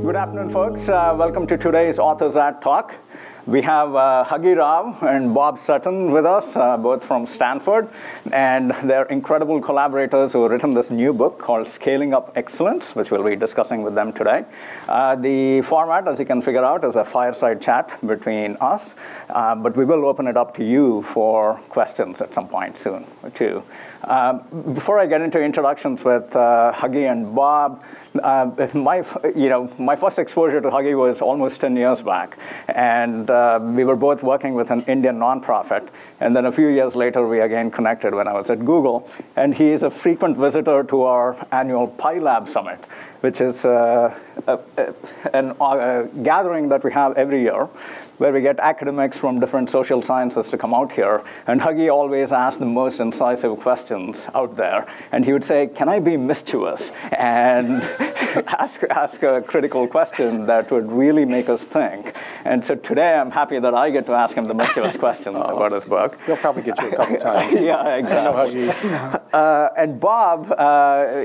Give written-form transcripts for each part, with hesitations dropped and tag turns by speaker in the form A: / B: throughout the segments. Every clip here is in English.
A: Good afternoon, folks. Welcome to today's Authors at Talk. We have Huggy Rao and Bob Sutton with us, both from Stanford, and they're incredible collaborators who have written this new book called Scaling Up Excellence, which we'll be discussing with them today. The format, as you can figure out, is a fireside chat between us, but we will open it up to you for questions at some point soon, too. Before I get into introductions with Huggy and Bob, my first exposure to Huggy was almost 10 years back, and we were both working with an Indian nonprofit, and then a few years later we again connected when I was at Google, and he is a frequent visitor to our annual PyLab Summit, which is a gathering that we have every year, where we get academics from different social sciences to come out here. And Huggy always asked the most incisive questions out there. And he would say, can I be mischievous? And ask a critical question that would really make us think. And so today I'm happy that I get to ask him the mischievous questions about his book.
B: He'll probably get you a couple times.
A: Yeah, exactly. And Bob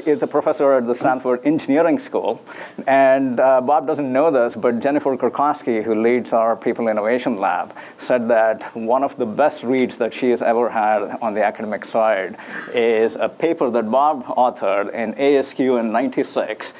A: is a professor at the Stanford Engineering School. And Bob doesn't know this, but Jennifer Kurkowski, who leads our People Innovation Lab, said that one of the best reads that she has ever had on the academic side is a paper that Bob authored in ASQ in '96.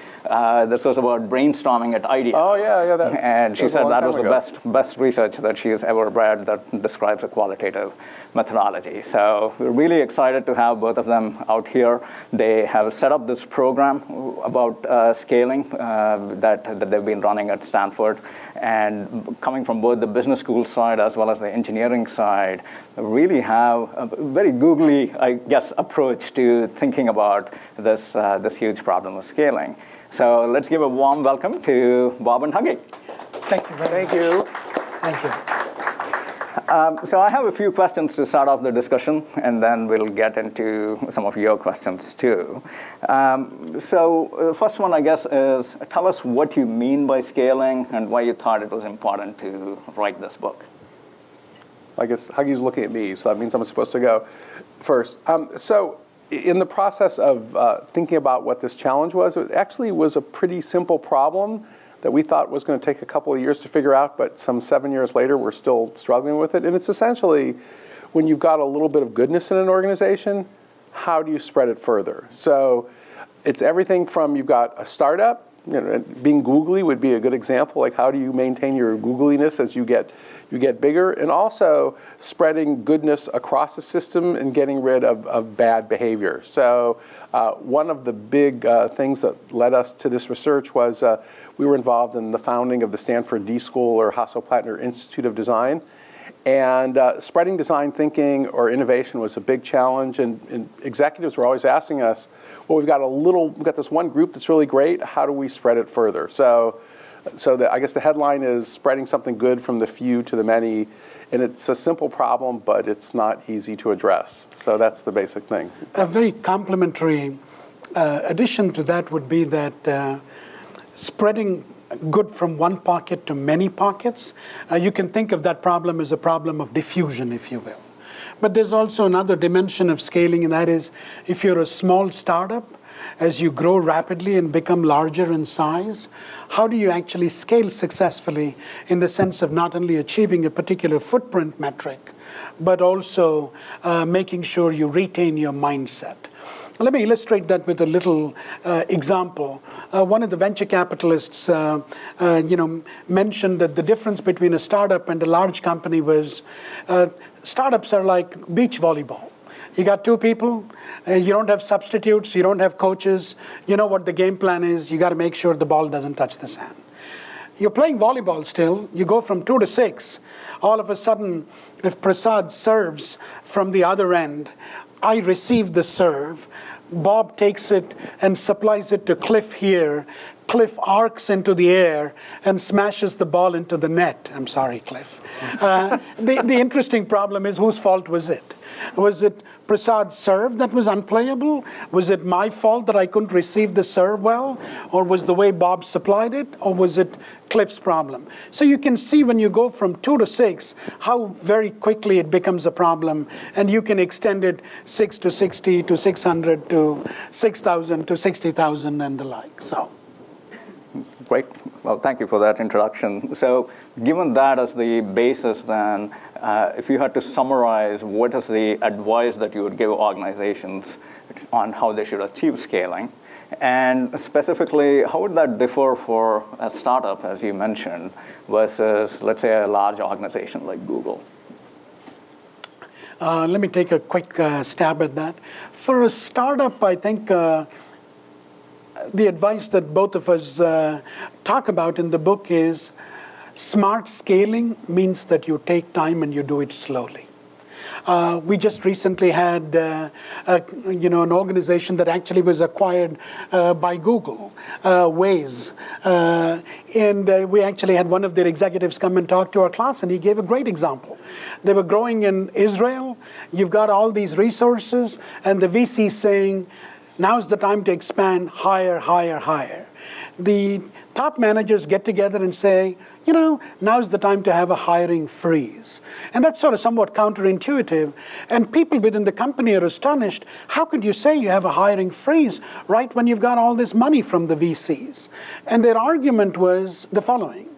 A: This was about brainstorming at IDEA.
B: Oh, yeah.
A: And she said that was the best research that she has ever read that describes a qualitative methodology. So we're really excited to have both of them out here. They have set up this program about scaling that they've been running at Stanford. And coming from both the business school side as well as the engineering side, really have a very googly, I guess, approach to thinking about this huge problem of scaling. So let's give a warm welcome to Bob and Huggy.
C: Thank you very much. Thank you.
A: So I have a few questions to start off the discussion, and then we'll get into some of your questions too. So the first one, I guess, is tell us what you mean by scaling and why you thought it was important to write this book.
B: I guess Huggy's looking at me, so that means I'm supposed to go first. So in the process of thinking about what this challenge was, it actually was a pretty simple problem that we thought was going to take a couple of years to figure out, but some 7 years later, we're still struggling with it. And it's essentially, when you've got a little bit of goodness in an organization, how do you spread it further? So it's everything from you've got a startup, being googly would be a good example, like how do you maintain your googliness as you get bigger, and also spreading goodness across the system and getting rid of bad behavior. So one of the big things that led us to this research was we were involved in the founding of the Stanford D School, or Hasso-Plattner Institute of Design. And spreading design thinking or innovation was a big challenge, and executives were always asking us, well, we've got this one group that's really great, how do we spread it further? So I guess the headline is spreading something good from the few to the many, and it's a simple problem, but it's not easy to address. So that's the basic thing.
C: A very complementary addition to that would be that spreading good from one pocket to many pockets, you can think of that problem as a problem of diffusion, if you will. But there's also another dimension of scaling, and that is if you're a small startup, as you grow rapidly and become larger in size, how do you actually scale successfully in the sense of not only achieving a particular footprint metric, but also making sure you retain your mindset? Let me illustrate that with a little example. One of the venture capitalists, mentioned that the difference between a startup and a large company was startups are like beach volleyball. You got two people, you don't have substitutes, you don't have coaches, you know what the game plan is, you got to make sure the ball doesn't touch the sand. You're playing volleyball still, you go from 2 to 6, all of a sudden, if Prasad serves from the other end, I receive the serve, Bob takes it and supplies it to Cliff here. Cliff arcs into the air and smashes the ball into the net. I'm sorry, Cliff. The interesting problem is, whose fault was it? Was it Prasad's serve that was unplayable? Was it my fault that I couldn't receive the serve well? Or was the way Bob supplied it? Or was it Cliff's problem? So you can see when you go from 2 to 6, how very quickly it becomes a problem. And you can extend it 6 to 60 to 600 to 6,000 to 60,000 and the like. So.
A: Great. Well, thank you for that introduction. So given that as the basis, then, if you had to summarize, what is the advice that you would give organizations on how they should achieve scaling? And specifically, how would that differ for a startup, as you mentioned, versus, let's say, a large organization like Google?
C: Let me take a quick stab at that. For a startup, I think the advice that both of us talk about in the book is smart scaling means that you take time and you do it slowly. We just recently had an organization that actually was acquired by Google, Waze. And we actually had one of their executives come and talk to our class, and he gave a great example. They were growing in Israel. You've got all these resources, and the VC saying, now's the time to expand, hire, hire, hire. The top managers get together and say, now's the time to have a hiring freeze. And that's sort of somewhat counterintuitive. And people within the company are astonished. How could you say you have a hiring freeze right when you've got all this money from the VCs? And their argument was the following.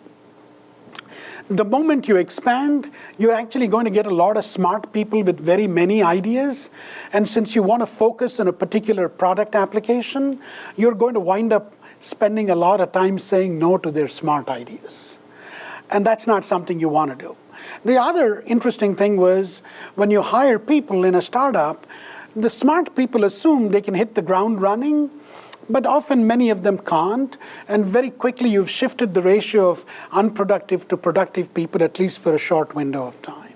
C: The moment you expand, you're actually going to get a lot of smart people with very many ideas. And since you want to focus on a particular product application, you're going to wind up spending a lot of time saying no to their smart ideas. And that's not something you want to do. The other interesting thing was when you hire people in a startup, the smart people assume they can hit the ground running, but often many of them can't. And very quickly you've shifted the ratio of unproductive to productive people, at least for a short window of time.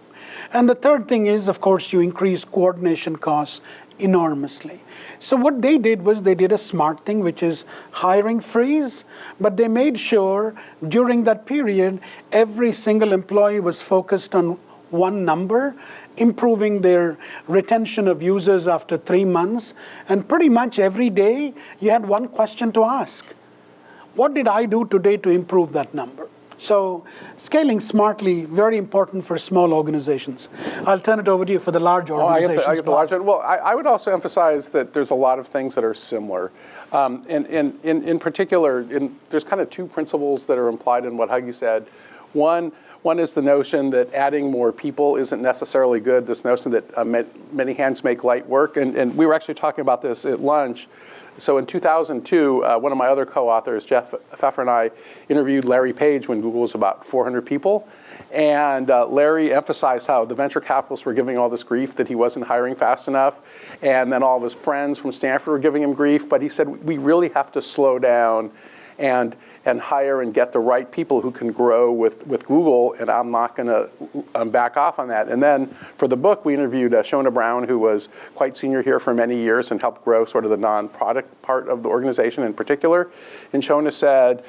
C: And the third thing is, of course, you increase coordination costs enormously. So what they did was they did a smart thing, which is hiring freeze, but they made sure during that period, every single employee was focused on one number, improving their retention of users after 3 months. And pretty much every day, you had one question to ask. What did I do today to improve that number? So scaling smartly, very important for small organizations. I'll turn it over to you for the large organizations.
B: I get the large one. Well, I would also emphasize that there's a lot of things that are similar. And in particular, there's kind of two principles that are implied in what Huggy said. One is the notion that adding more people isn't necessarily good, this notion that many hands make light work. And we were actually talking about this at lunch. So in 2002, one of my other co-authors, Jeff Pfeffer, and I interviewed Larry Page when Google was about 400 people. And Larry emphasized how the venture capitalists were giving all this grief that he wasn't hiring fast enough. And then all of his friends from Stanford were giving him grief. But he said, we really have to slow down and hire and get the right people who can grow with Google, and I'm not going to back off on that. And then for the book, we interviewed Shona Brown, who was quite senior here for many years and helped grow sort of the non-product part of the organization in particular. And Shona said,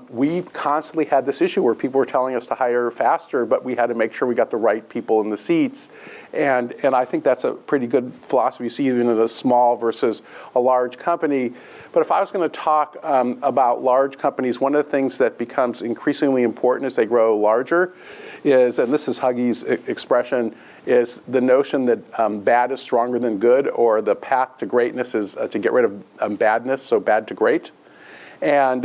B: we constantly had this issue where people were telling us to hire faster, but we had to make sure we got the right people in the seats. And I think that's a pretty good philosophy you see even in a small versus a large company. But if I was going to talk about large companies, one of the things that becomes increasingly important as they grow larger is, and this is Huggy's expression, is the notion that bad is stronger than good, or the path to greatness is to get rid of badness, so bad to great. And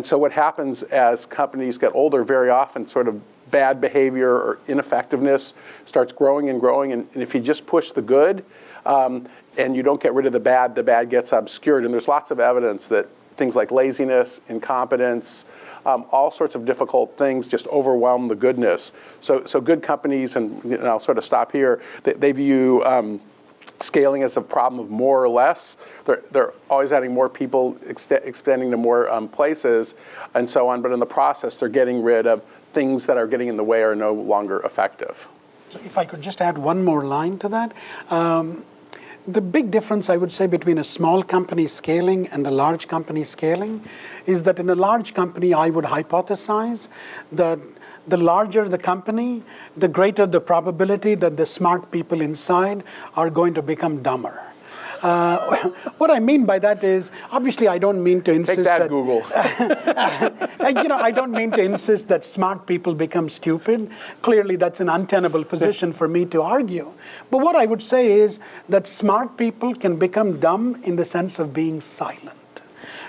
B: so what happens as companies get older, very often sort of bad behavior or ineffectiveness starts growing and growing. And if you just push the good and you don't get rid of the bad gets obscured. And there's lots of evidence that things like laziness, incompetence, all sorts of difficult things just overwhelm the goodness. So good companies, and I'll sort of stop here, they view scaling as a problem of more or less. They're always adding more people, expanding to more places, and so on. But in the process, they're getting rid of things that are getting in the way or no longer effective.
C: So if I could just add one more line to that. The big difference, I would say, between a small company scaling and a large company scaling is that in a large company, I would hypothesize that the larger the company, the greater the probability that the smart people inside are going to become dumber. What I mean by that is, obviously, I don't mean to insist
B: Take that, Google.
C: I don't mean to insist that smart people become stupid. Clearly, that's an untenable position for me to argue. But what I would say is that smart people can become dumb in the sense of being silent.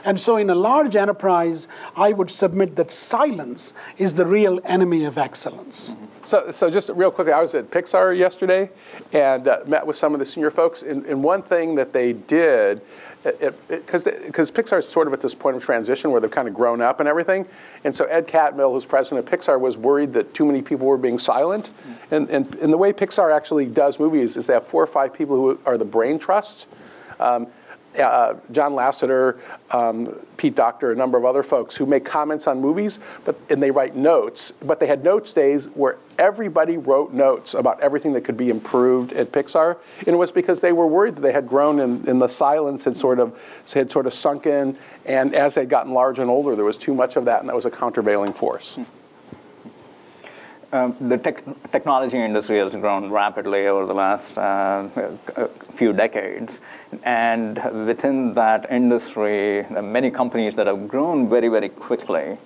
C: And so in a large enterprise, I would submit that silence is the real enemy of excellence.
B: So just real quickly, I was at Pixar yesterday and met with some of the senior folks. And one thing that they did, because Pixar is sort of at this point of transition where they've kind of grown up and everything. And so Ed Catmull, who's president of Pixar, was worried that too many people were being silent. And the way Pixar actually does movies is they have 4 or 5 people who are the brain trusts. John Lasseter, Pete Docter, a number of other folks who make comments on movies, and they write notes. But they had notes days where everybody wrote notes about everything that could be improved at Pixar, and it was because they were worried that they had grown and the silence had sort of sunk in, and as they'd gotten larger and older, there was too much of that, and that was a countervailing force.
A: The technology industry has grown rapidly over the last few decades. And within that industry, there are many companies that have grown very, very quickly.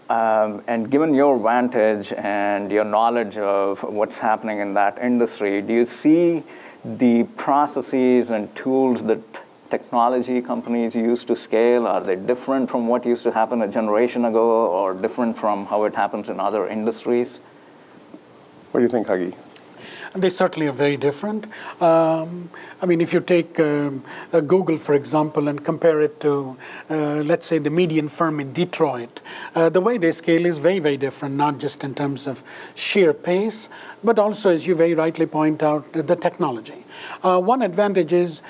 A: And given your vantage and your knowledge of what's happening in that industry, do you see the processes and tools that technology companies use to scale? Are they different from what used to happen a generation ago, or different from how it happens in other industries?
B: What do you think, Huggy?
C: They certainly are very different. I mean, if you take Google, for example, and compare it to, let's say, the median firm in Detroit, the way they scale is very, very different, not just in terms of sheer pace, but also, as you very rightly point out, the technology. One advantage is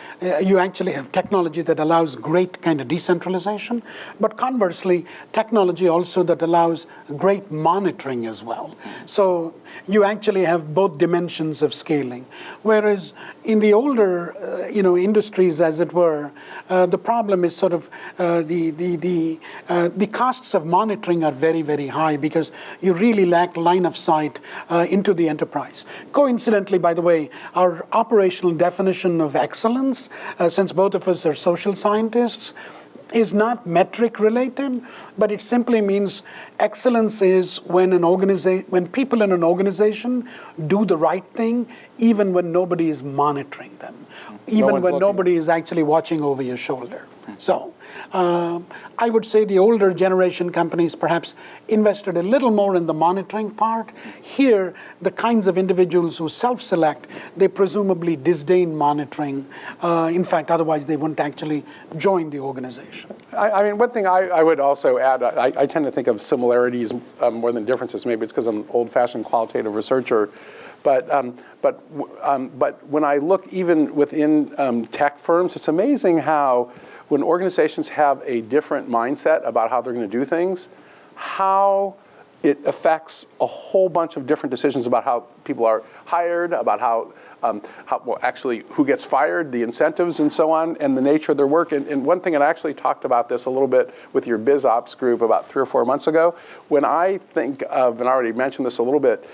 C: you actually have technology that allows great kind of decentralization, but conversely, technology also that allows great monitoring as well. So you actually have both dimensions of scaling. Whereas in the older, industries, as it were, the problem is sort of the costs of monitoring are very, very high because you really lack line of sight into the enterprise. Coincidentally, by the way, our operational definition of excellence, since both of us are social scientists, is not metric related, but it simply means excellence is when when people in an organization do the right thing, even when nobody is monitoring them, even when nobody is actually watching over your shoulder. So I would say the older generation companies perhaps invested a little more in the monitoring part. Here, the kinds of individuals who self-select, they presumably disdain monitoring. In fact, otherwise they wouldn't actually join the organization.
B: I mean, one thing I would also add, I tend to think of similarities more than differences. Maybe it's because I'm an old-fashioned qualitative researcher. But when I look even within tech firms, it's amazing how when organizations have a different mindset about how they're going to do things, how it affects a whole bunch of different decisions about how people are hired, about actually who gets fired, the incentives and so on, and the nature of their work. And one thing, and I actually talked about this a little bit with your biz ops group about 3 or 4 months ago, when I think of, and I already mentioned this a little bit,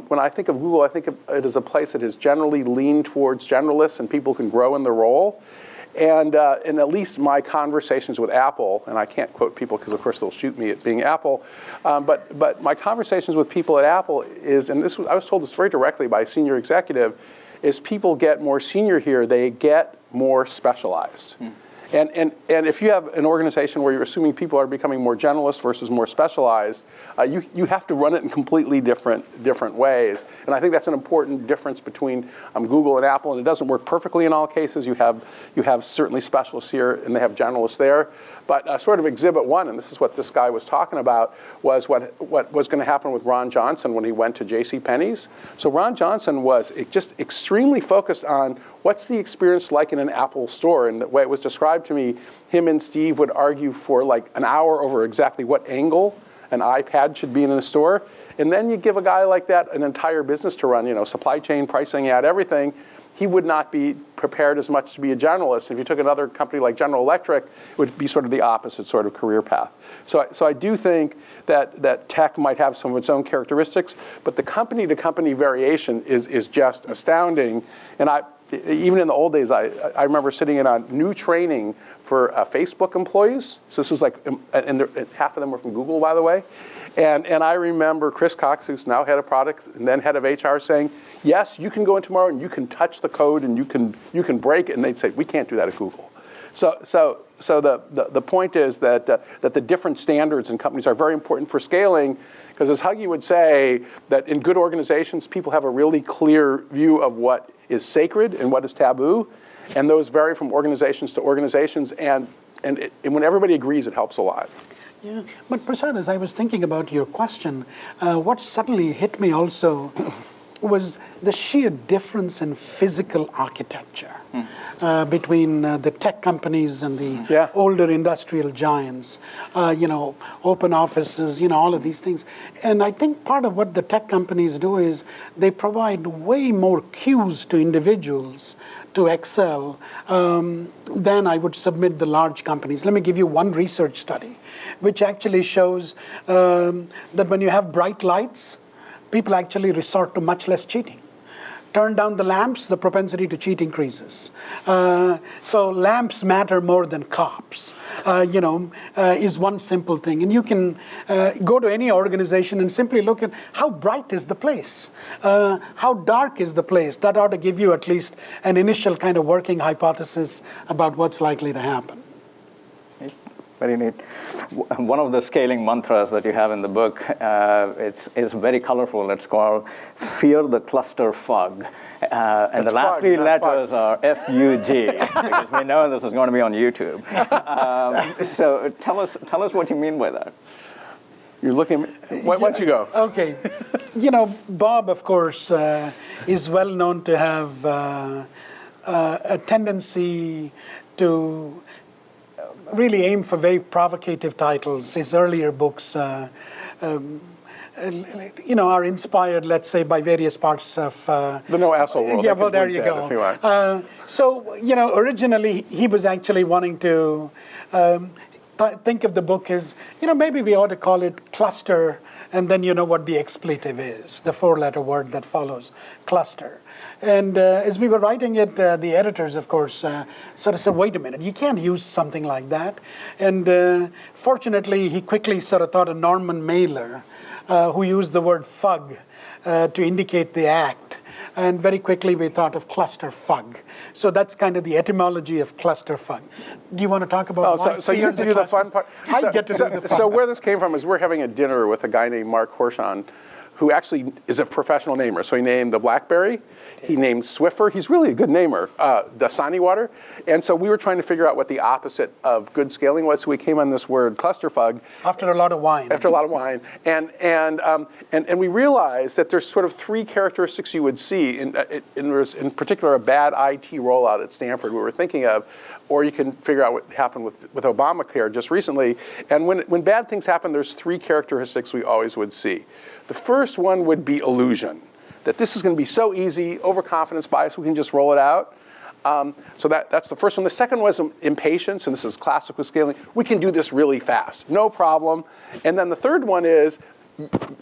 B: when I think of Google, I think of it as a place that has generally leaned towards generalists and people can grow in their role. And at least my conversations with Apple, and I can't quote people because of course they'll shoot me at being Apple, but my conversations with people at Apple is, and I was told this very directly by a senior executive, is people get more senior here, they get more specialized. And if you have an organization where you're assuming people are becoming more generalist versus more specialized, you have to run it in completely different ways. And I think that's an important difference between Google and Apple. And it doesn't work perfectly in all cases. You have certainly specialists here, and they have generalists there. But sort of exhibit one, and this is what this guy was talking about, was what was going to happen with Ron Johnson when he went to JCPenney's. So Ron Johnson was just extremely focused on what's the experience like in an Apple store. And the way it was described to me, him and Steve would argue for like an hour over exactly what angle an iPad should be in a store. And then you give a guy like that an entire business to run, supply chain, pricing, add everything. He would not be prepared as much to be a generalist. If you took another company like General Electric, it would be sort of the opposite sort of career path. So I do think that tech might have some of its own characteristics, but the company-to-company variation is just astounding. And even in the old days, I remember sitting in on new training for Facebook employees. So this was like, and half of them were from Google, by the way. And I remember Chris Cox, who's now head of product and then head of HR, saying, yes, you can go in tomorrow and you can touch the code and you can break it. And they'd say, we can't do that at Google. So the point is that the different standards in companies are very important for scaling, because as Huggy would say, that in good organizations, people have a really clear view of what is sacred and what is taboo, and those vary from organizations to organizations, and when everybody agrees, it helps a lot.
C: Yeah, but Prasad, as I was thinking about your question, what suddenly hit me also was the sheer difference in physical architecture between the tech companies and the older industrial giants, open offices, all of these things. And I think part of what the tech companies do is they provide way more cues to individuals to excel than I would submit the large companies. Let me give you one research study, which actually shows that when you have bright lights, people actually resort to much less cheating. Turn down the lamps, the propensity to cheat increases. So lamps matter more than cops, is one simple thing. And you can go to any organization and simply look at how bright is the place? How dark is the place? That ought to give you at least an initial kind of working hypothesis about what's likely to happen.
A: Very neat. One of the scaling mantras that you have in the book, it's very colorful. It's called "Fear the Clusterfuck," and the last three letters are F-U-G, because we know this is going to be on YouTube. So tell us what you mean by that.
B: You're looking. Why don't you go?
C: Okay, Bob, of course, is well known to have a tendency to really aim for very provocative titles. His earlier books, are inspired, let's say, by various parts of
B: the No Asshole World.
C: Yeah, well, there you go. So, originally he was actually wanting to think of the book as, maybe we ought to call it Cluster, and then you know what the expletive is, the four-letter word that follows, cluster. And as we were writing it, the editors, of course, sort of said, wait a minute, you can't use something like that. And fortunately, he quickly sort of thought of Norman Mailer, who used the word fug to indicate the act. And very quickly, we thought of clusterfuck. So that's kind of the etymology of clusterfuck. Do you want to talk about why?
B: So you have to do the fun part.
C: I get to do the fun part.
B: So where this came from is we're having a dinner with a guy named Mark Horshon, who actually is a professional namer. So he named the Blackberry, he named Swiffer. He's really a good namer, Dasani water. And so we were trying to figure out what the opposite of good scaling was. So we came on this word clusterfuck.
C: After a lot of wine.
B: After a lot of wine. And we realized that there's sort of three characteristics you would see, in particular a bad IT rollout at Stanford we were thinking of, or you can figure out what happened with Obamacare just recently. And when bad things happen, there's three characteristics we always would see. The first one would be illusion, that this is going to be so easy, overconfidence bias, we can just roll it out. So that's the first one. The second was impatience, and this is classical scaling. We can do this really fast, no problem. And then the third one is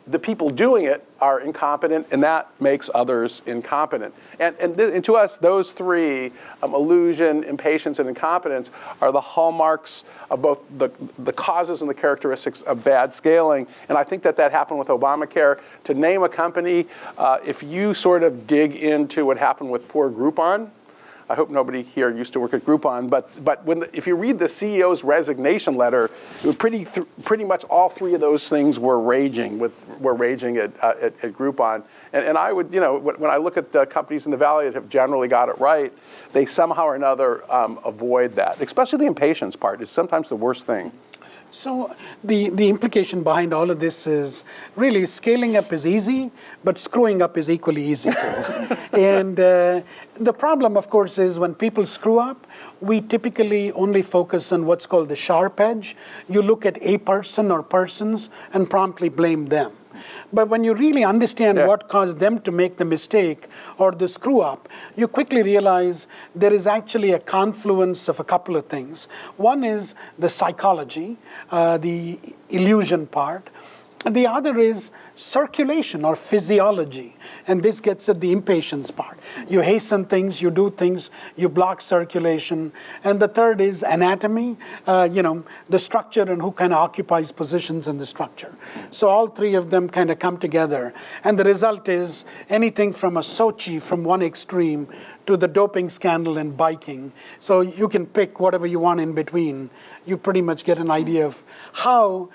B: the people doing it are incompetent, and that makes others incompetent. And to us, those three, illusion, impatience, and incompetence, are the hallmarks of both the causes and the characteristics of bad scaling. And I think that happened with Obamacare. To name a company, if you sort of dig into what happened with poor Groupon, I hope nobody here used to work at Groupon, but if you read the CEO's resignation letter, it was pretty much all three of those things were raging at Groupon. And I would, when I look at the companies in the Valley that have generally got it right, they somehow or another avoid that. Especially the impatience part is sometimes the worst thing.
C: So the implication behind all of this is really scaling up is easy, but screwing up is equally easy too. And the problem, of course, is when people screw up, we typically only focus on what's called the sharp edge. You look at a person or persons and promptly blame them. But when you really understand what caused them to make the mistake or the screw up, you quickly realize there is actually a confluence of a couple of things. One is the psychology, the illusion part. And the other is circulation or physiology. And this gets at the impatience part. You hasten things, you do things, you block circulation. And the third is anatomy, the structure and who kind of occupies positions in the structure. So all three of them kind of come together. And the result is anything from a Sochi from one extreme to the doping scandal in biking. So you can pick whatever you want in between. You pretty much get an idea of how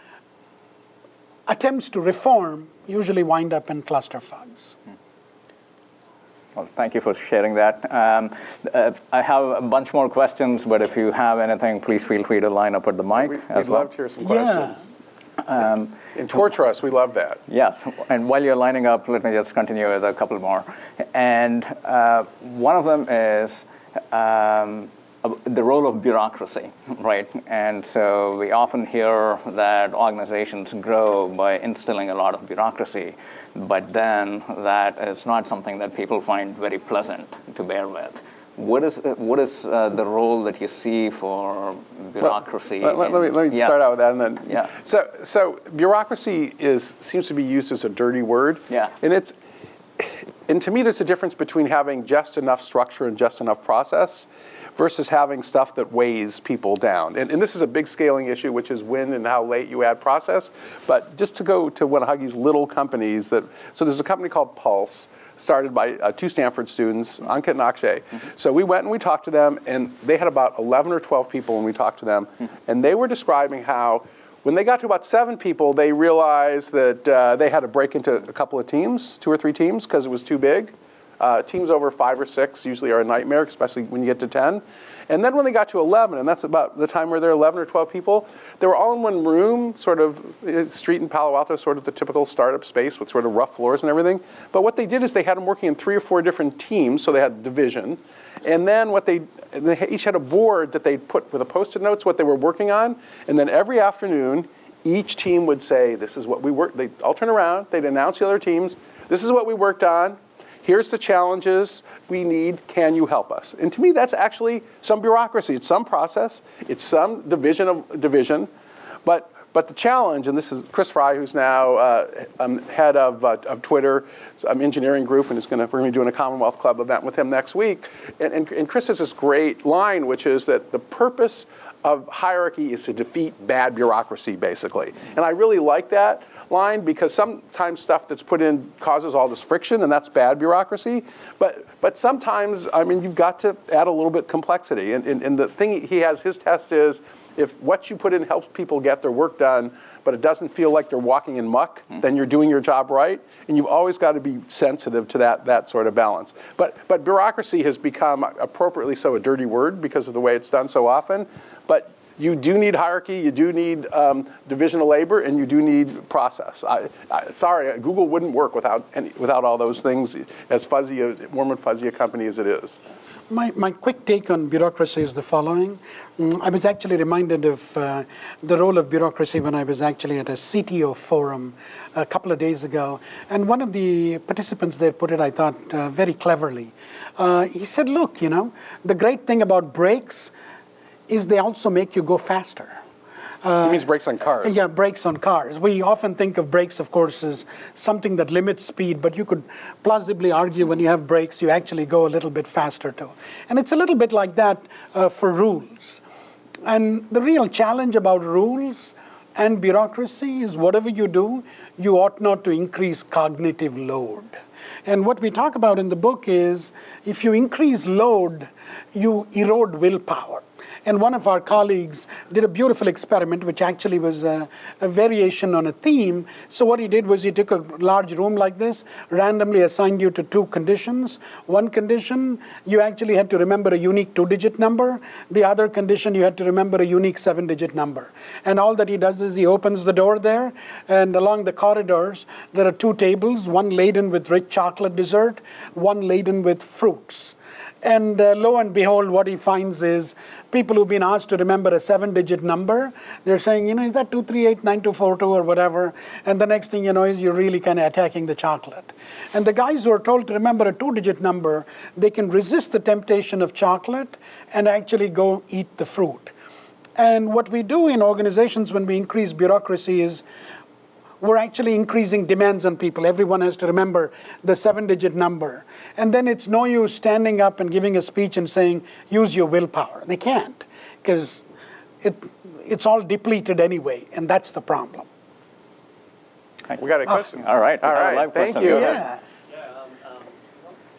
C: attempts to reform usually wind up in clusterfucks.
A: Well, thank you for sharing that. I have a bunch more questions, but if you have anything, please feel free to line up at the mic as well.
B: We'd love to hear some questions.
C: Yeah.
B: And torture us, we love that.
A: Yes, and while you're lining up, let me just continue with a couple more. And one of them is the role of bureaucracy, right? And so we often hear that organizations grow by instilling a lot of bureaucracy, but then that is not something that people find very pleasant to bear with. What is the role that you see for bureaucracy?
B: Let me start out with that, and then
A: yeah.
B: So bureaucracy seems to be used as a dirty word.
A: Yeah.
B: And to me, there's a difference between having just enough structure and just enough process versus having stuff that weighs people down. And this is a big scaling issue, which is when and how late you add process. But just to go to one of Huggy's little companies, so there's a company called Pulse, started by two Stanford students, Ankit and Akshay. So we went and we talked to them, and they had about 11 or 12 people when we talked to them. And they were describing how when they got to about 7 people, they realized that they had to break into a couple of teams, 2 or 3 teams, because it was too big. Teams over 5 or 6 usually are a nightmare, especially when you get to 10. And then when they got to 11, and that's about the time where there are 11 or 12 people, they were all in one room, sort of street in Palo Alto, sort of the typical startup space with sort of rough floors and everything. But what they did is they had them working in 3 or 4 different teams, so they had division. And then they each had a board that they'd put with a post-it notes what they were working on. And then every afternoon, each team would say, this is what we worked. They'd all turn around, they'd announce the other teams, this is what we worked on. Here's the challenges we need. Can you help us? And to me, that's actually some bureaucracy. It's some process. It's some division. But the challenge, and this is Chris Fry, who's now head of Twitter, engineering group, and we're going to be doing a Commonwealth Club event with him next week. And Chris has this great line, which is that the purpose of hierarchy is to defeat bad bureaucracy, basically. And I really like that line because sometimes stuff that's put in causes all this friction, and that's bad bureaucracy. But sometimes, I mean, you've got to add a little bit complexity. And the thing his test is, if what you put in helps people get their work done, but it doesn't feel like they're walking in muck, then you're doing your job right. And you've always got to be sensitive to that sort of balance. But bureaucracy has become, appropriately so, a dirty word because of the way it's done so often. But you do need hierarchy, you do need division of labor, and you do need process. Sorry, Google wouldn't work without all those things, as warm and fuzzy a company as it is.
C: My quick take on bureaucracy is the following. I was actually reminded of the role of bureaucracy when I was actually at a CTO forum a couple of days ago. And one of the participants there put it, I thought, very cleverly. He said, look, the great thing about brakes is they also make you go faster.
B: It means brakes on cars.
C: Yeah, brakes on cars. We often think of brakes, of course, as something that limits speed, but you could plausibly argue when you have brakes, you actually go a little bit faster too. And it's a little bit like that for rules. And the real challenge about rules and bureaucracy is whatever you do, you ought not to increase cognitive load. And what we talk about in the book is if you increase load, you erode willpower. And one of our colleagues did a beautiful experiment, which actually was a variation on a theme. So what he did was he took a large room like this, randomly assigned you to 2 conditions. One condition, you actually had to remember a unique 2-digit number. The other condition, you had to remember a unique 7-digit number. And all that he does is he opens the door there, and along the corridors, there are 2 tables, one laden with rich chocolate dessert, one laden with fruits. And lo and behold, what he finds is people who've been asked to remember a 7-digit number, they're saying, is that 2389242 or whatever? And the next thing you know is you're really kind of attacking the chocolate. And the guys who are told to remember a 2-digit number, they can resist the temptation of chocolate and actually go eat the fruit. And what we do in organizations when we increase bureaucracy is we're actually increasing demands on people. Everyone has to remember the 7-digit number. And then it's no use standing up and giving a speech and saying, use your willpower. They can't, because it's all depleted anyway, and that's the problem.
B: We got a question.
A: All right.
B: Thank you.
C: Yeah.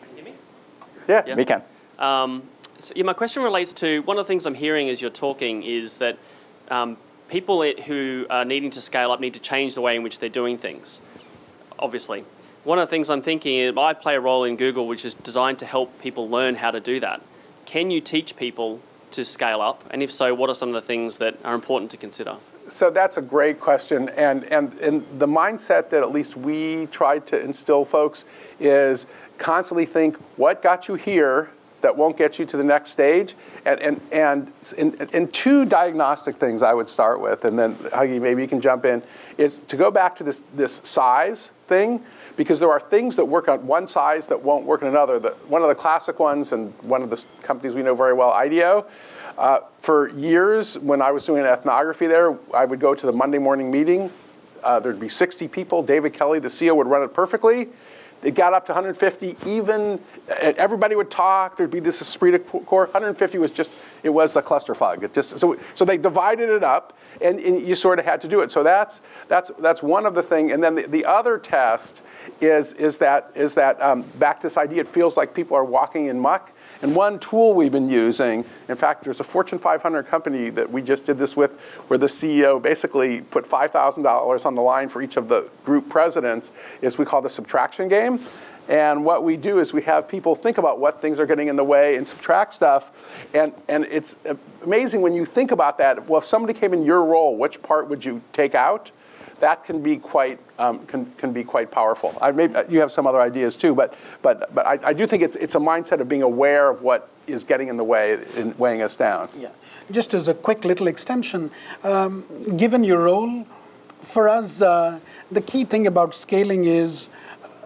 D: Can you hear me?
B: Yeah.
A: We can.
D: So, my question relates to one of the things I'm hearing as you're talking is that people who are needing to scale up need to change the way in which they're doing things, obviously. One of the things I'm thinking is I play a role in Google which is designed to help people learn how to do that. Can you teach people to scale up? And if so, what are some of the things that are important to consider?
B: So that's a great question. And the mindset that at least we try to instill folks is constantly think, what got you here that won't get you to the next stage? And two diagnostic things I would start with, and then Huggy, maybe you can jump in, is to go back to this size thing, because there are things that work on one size that won't work in another. One of the classic ones, and one of the companies we know very well, IDEO, for years when I was doing ethnography there, I would go to the Monday morning meeting. There'd be 60 people. David Kelly, the CEO, would run it perfectly. It got up to 150, even everybody would talk. There'd be this esprit de corps. 150 was just, it was a clusterfuck. So they divided it up, and you sort of had to do it. So that's one of the things. And then the other test is that back to this idea, it feels like people are walking in muck. And one tool we've been using, in fact, there's a Fortune 500 company that we just did this with, where the CEO basically put $5,000 on the line for each of the group presidents, is we call the subtraction game. And what we do is we have people think about what things are getting in the way and subtract stuff. And it's amazing when you think about that. Well, if somebody came in your role, which part would you take out? That can be quite powerful. You have some other ideas too, but I do think it's a mindset of being aware of what is getting in the way and weighing us down.
C: Yeah. Just as a quick little extension, given your role, for us, the key thing about scaling is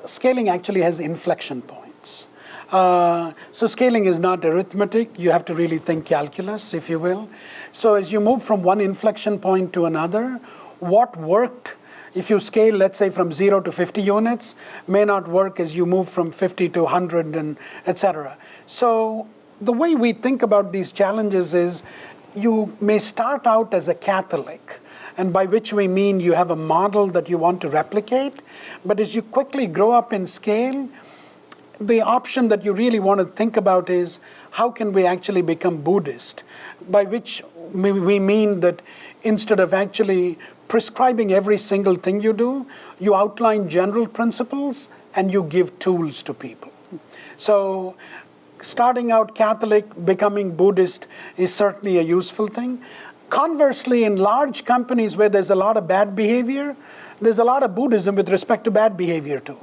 C: scaling actually has inflection points. So scaling is not arithmetic. You have to really think calculus, if you will. So as you move from one inflection point to another, what worked, if you scale, let's say, from 0 to 50 units, may not work as you move from 50 to 100, and et cetera. So the way we think about these challenges is you may start out as a Catholic, and by which we mean you have a model that you want to replicate, but as you quickly grow up in scale, the option that you really want to think about is how can we actually become Buddhist, by which we mean that instead of actually prescribing every single thing you do, you outline general principles and you give tools to people. So starting out Catholic, becoming Buddhist is certainly a useful thing. Conversely, in large companies where there's a lot of bad behavior, there's a lot of Buddhism with respect to bad behavior too.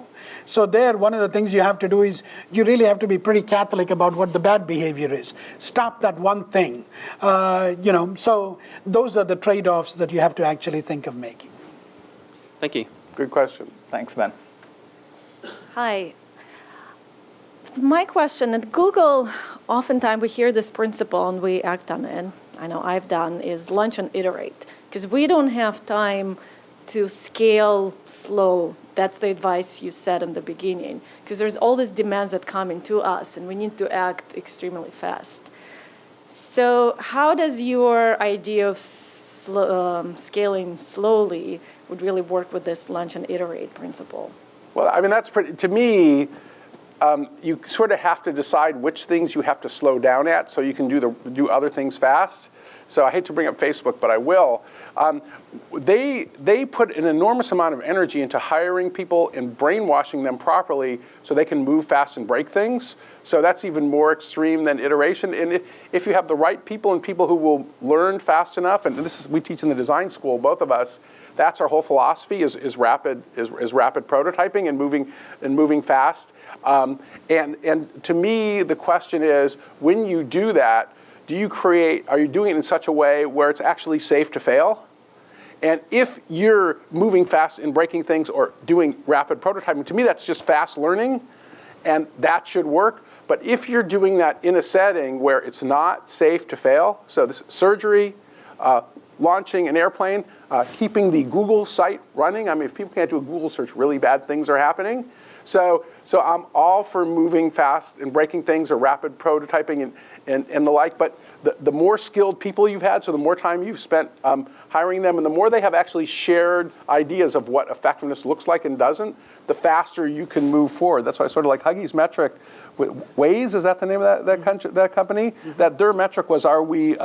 C: So there, one of the things you have to do is you really have to be pretty Catholic about what the bad behavior is. Stop that one thing. So those are the trade-offs that you have to actually think of making.
D: Thank you.
B: Good question.
A: Thanks, Ben.
E: Hi. So my question, at Google, oftentimes we hear this principle and we act on it. I know I've done, is launch and iterate. Because we don't have time to scale slow. That's the advice you said in the beginning. Because there's all these demands that come into us, and we need to act extremely fast. So how does your idea of scaling slowly would really work with this launch and iterate principle?
B: Well, I mean, that's pretty, to me, you sort of have to decide which things you have to slow down at so you can do other things fast. So I hate to bring up Facebook, but I will. They put an enormous amount of energy into hiring people and brainwashing them properly so they can move fast and break things. So that's even more extreme than iteration. And if you have the right people and people who will learn fast enough, and we teach in the design school, both of us, that's our whole philosophy is rapid prototyping and moving fast. And to me, the question is, when you do that, are you doing it in such a way where it's actually safe to fail? And if you're moving fast and breaking things or doing rapid prototyping, to me that's just fast learning, and that should work. But if you're doing that in a setting where it's not safe to fail, so this surgery, launching an airplane, keeping the Google site running. I mean, if people can't do a Google search, really bad things are happening. So I'm all for moving fast and breaking things or rapid prototyping and the like, but the more skilled people you've had, so the more time you've spent hiring them, and the more they have actually shared ideas of what effectiveness looks like and doesn't, the faster you can move forward. That's why I sort of like Huggy's metric. Waze, is that the name of that company? Mm-hmm. That their metric was, are we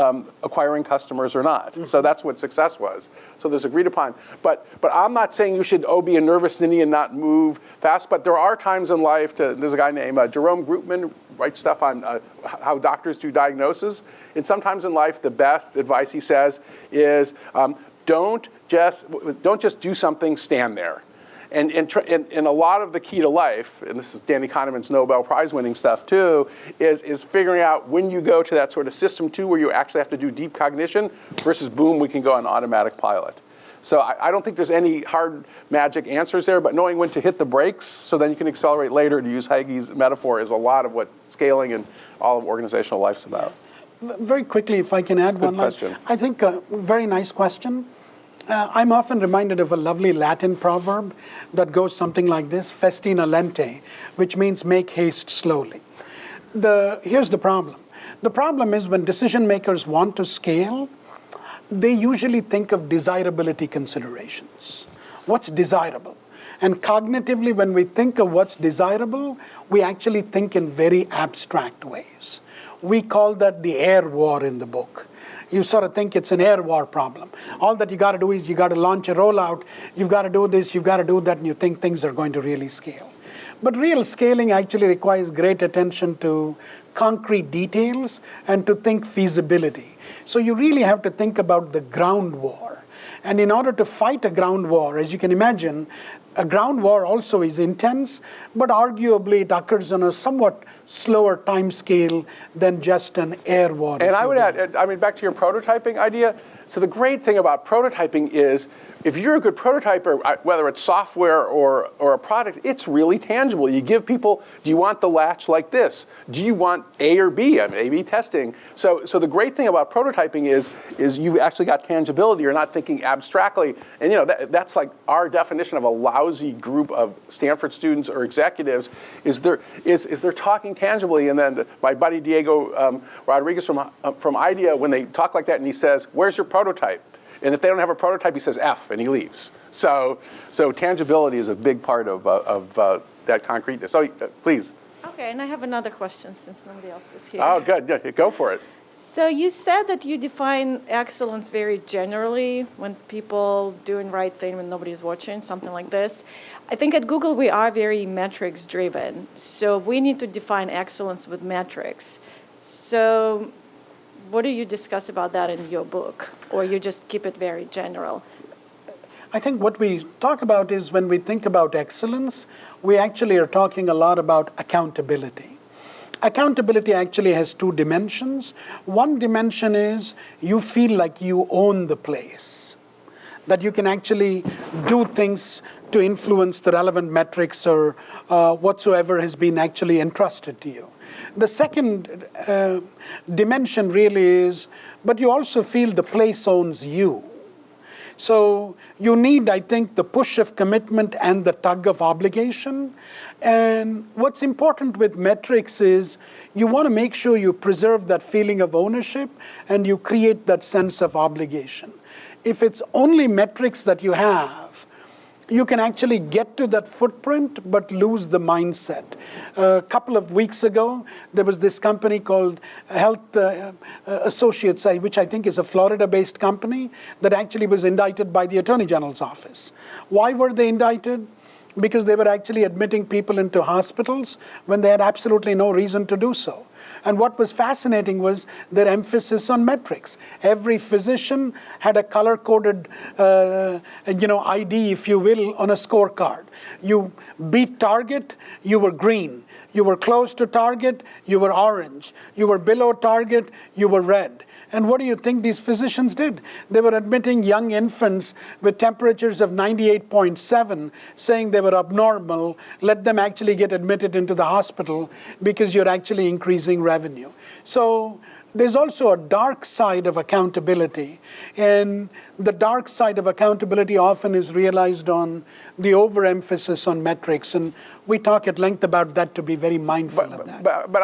B: acquiring customers or not? Mm-hmm. So that's what success was. So there's agreed upon. But I'm not saying you should be a nervous ninny and not move fast, but there are times in life, there's a guy named Jerome Groopman, writes stuff on how doctors do diagnosis. And sometimes in life, the best advice he says is, don't just do something, stand there. And a lot of the key to life, and this is Danny Kahneman's Nobel Prize winning stuff too, is figuring out when you go to that sort of system 2 where you actually have to do deep cognition versus boom, we can go on automatic pilot. So I don't think there's any hard magic answers there, but knowing when to hit the brakes so then you can accelerate later, to use Huggy's metaphor, is a lot of what scaling and all of organizational life's about.
C: Very quickly, if I can add one line. I think a very nice question. I'm often reminded of a lovely Latin proverb that goes something like this: festina lente, which means make haste slowly. Here's the problem. The problem is when decision makers want to scale, they usually think of desirability considerations. What's desirable? And cognitively, when we think of what's desirable, we actually think in very abstract ways. We call that the air war in the book. You sort of think it's an air war problem. All that you got to do is you got to launch a rollout, you've got to do this, you've got to do that, and you think things are going to really scale. But real scaling actually requires great attention to concrete details and to think feasibility. So you really have to think about the ground war. And in order to fight a ground war, as you can imagine, a ground war also is intense, but arguably it occurs on a somewhat slower time scale than just an air war.
B: And I would add, back to your prototyping idea. So the great thing about prototyping is, if you're a good prototyper, whether it's software or a product, it's really tangible. You give people, do you want the latch like this? Do you want A or B? A/B testing. So the great thing about prototyping is you actually got tangibility. You're not thinking abstractly. And that's like our definition of a lousy group of Stanford students or executives is they're talking tangibly. And then my buddy Diego Rodriguez from IDEA, when they talk like that, and he says, "Where's your prototype?" And if they don't have a prototype, he says F, and he leaves. So tangibility is a big part of that concreteness. So please.
E: Okay, and I have another question since nobody else is here.
B: Oh, good. Go for it.
E: So you said that you define excellence very generally when people doing right thing when nobody's watching, something like this. I think at Google we are very metrics driven. So we need to define excellence with metrics. So what do you discuss about that in your book? Or you just keep it very general?
C: I think what we talk about is when we think about excellence, we actually are talking a lot about accountability. Accountability actually has 2 dimensions. One dimension is you feel like you own the place, that you can actually do things to influence the relevant metrics or whatsoever has been actually entrusted to you. The second dimension really is, but you also feel the place owns you. So you need, I think, the push of commitment and the tug of obligation. And what's important with metrics is you want to make sure you preserve that feeling of ownership and you create that sense of obligation. If it's only metrics that you have, you can actually get to that footprint but lose the mindset. A couple of weeks ago, there was this company called Health Associates, which I think is a Florida-based company, that actually was indicted by the Attorney General's office. Why were they indicted? Because they were actually admitting people into hospitals when they had absolutely no reason to do so. And what was fascinating was their emphasis on metrics. Every physician had a color-coded, ID, if you will, on a scorecard. You beat target, you were green. You were close to target, you were orange. You were below target, you were red. And what do you think these physicians did? They were admitting young infants with temperatures of 98.7, saying they were abnormal, let them actually get admitted into the hospital because you're actually increasing revenue. So there's also a dark side of accountability. And the dark side of accountability often is realized on the overemphasis on metrics. And we talk at length about that, to be very mindful of that.
B: But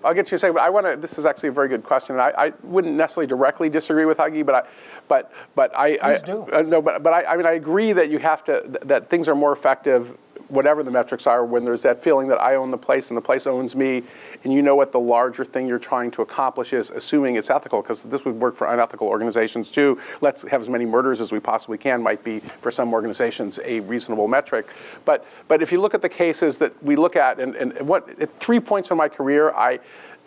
B: I'll get you a second. But I want to. This is actually a very good question. And I wouldn't necessarily directly disagree with Huggy, but
C: Please do.
B: No, but I mean, I agree that you have to, that things are more effective, whatever the metrics are, when there's that feeling that I own the place and the place owns me, and you know what the larger thing you're trying to accomplish is, assuming it's ethical, because this would work for unethical organizations too. Let's have as many murders as we possibly can might be, for some organizations, a reasonable metric. But if you look at the cases that we look at, and what, at 3 points in my career, I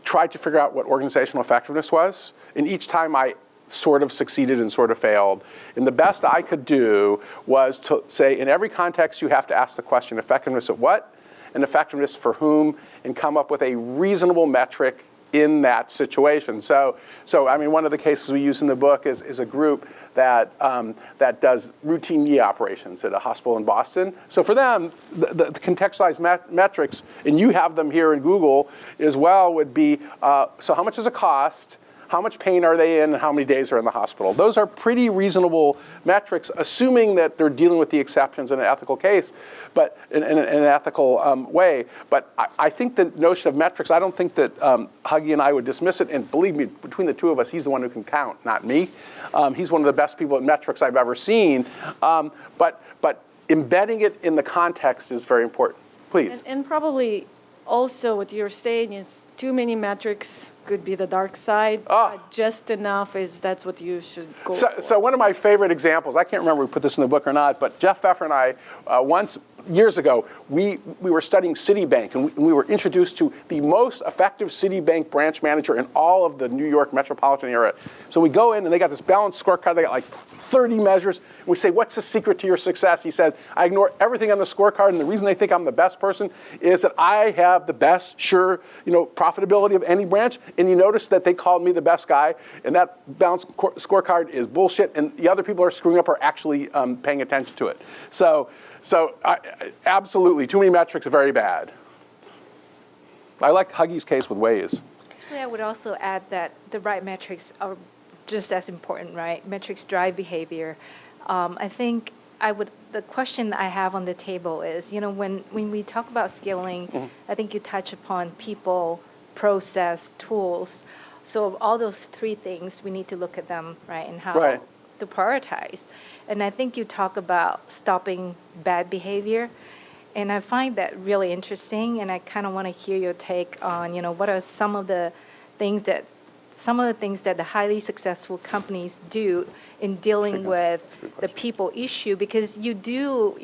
B: tried to figure out what organizational effectiveness was, and each time I sort of succeeded and sort of failed. And the best I could do was to say, in every context, you have to ask the question, effectiveness of what, and effectiveness for whom, and come up with a reasonable metric in that situation. So I mean, one of the cases we use in the book is a group that does routine knee operations at a hospital in Boston. So for them, the contextualized metrics, and you have them here in Google as well, would be, so how much does it cost? How much pain are they in, and how many days are in the hospital? Those are pretty reasonable metrics, assuming that they're dealing with the exceptions in an ethical case, but in an ethical way. But I think the notion of metrics, I don't think that Huggy and I would dismiss it. And believe me, between the two of us, he's the one who can count, not me. He's one of the best people at metrics I've ever seen. But embedding it in the context is very important. Please.
E: And probably also what you're saying is too many metrics could be the dark side. Just enough is that's what you should go for.
B: So one of my favorite examples, I can't remember if we put this in the book or not, but Jeff Pfeffer and I, once, years ago, we were studying Citibank, and we were introduced to the most effective Citibank branch manager in all of the New York metropolitan area. So we go in, and they got this balanced scorecard. They got like 30 measures. And we say, what's the secret to your success? He said, I ignore everything on the scorecard, and the reason they think I'm the best person is that I have the best, profitability of any branch. And you notice that they called me the best guy, and that balanced scorecard is bullshit, and the other people are screwing up are actually paying attention to it. So absolutely, too many metrics are very bad. I like Huggy's case with Waze.
F: Actually, I would also add that the right metrics are just as important, right? Metrics drive behavior. I think the question I have on the table is, when we talk about scaling, I think you touch upon people, process, tools. So all those three things, we need to look at them, right, and how to prioritize. And I think you talk about stopping bad behavior, and I find that really interesting, and I kind of want to hear your take on, what are some of the things that the highly successful companies do in dealing with the people issue, because you do,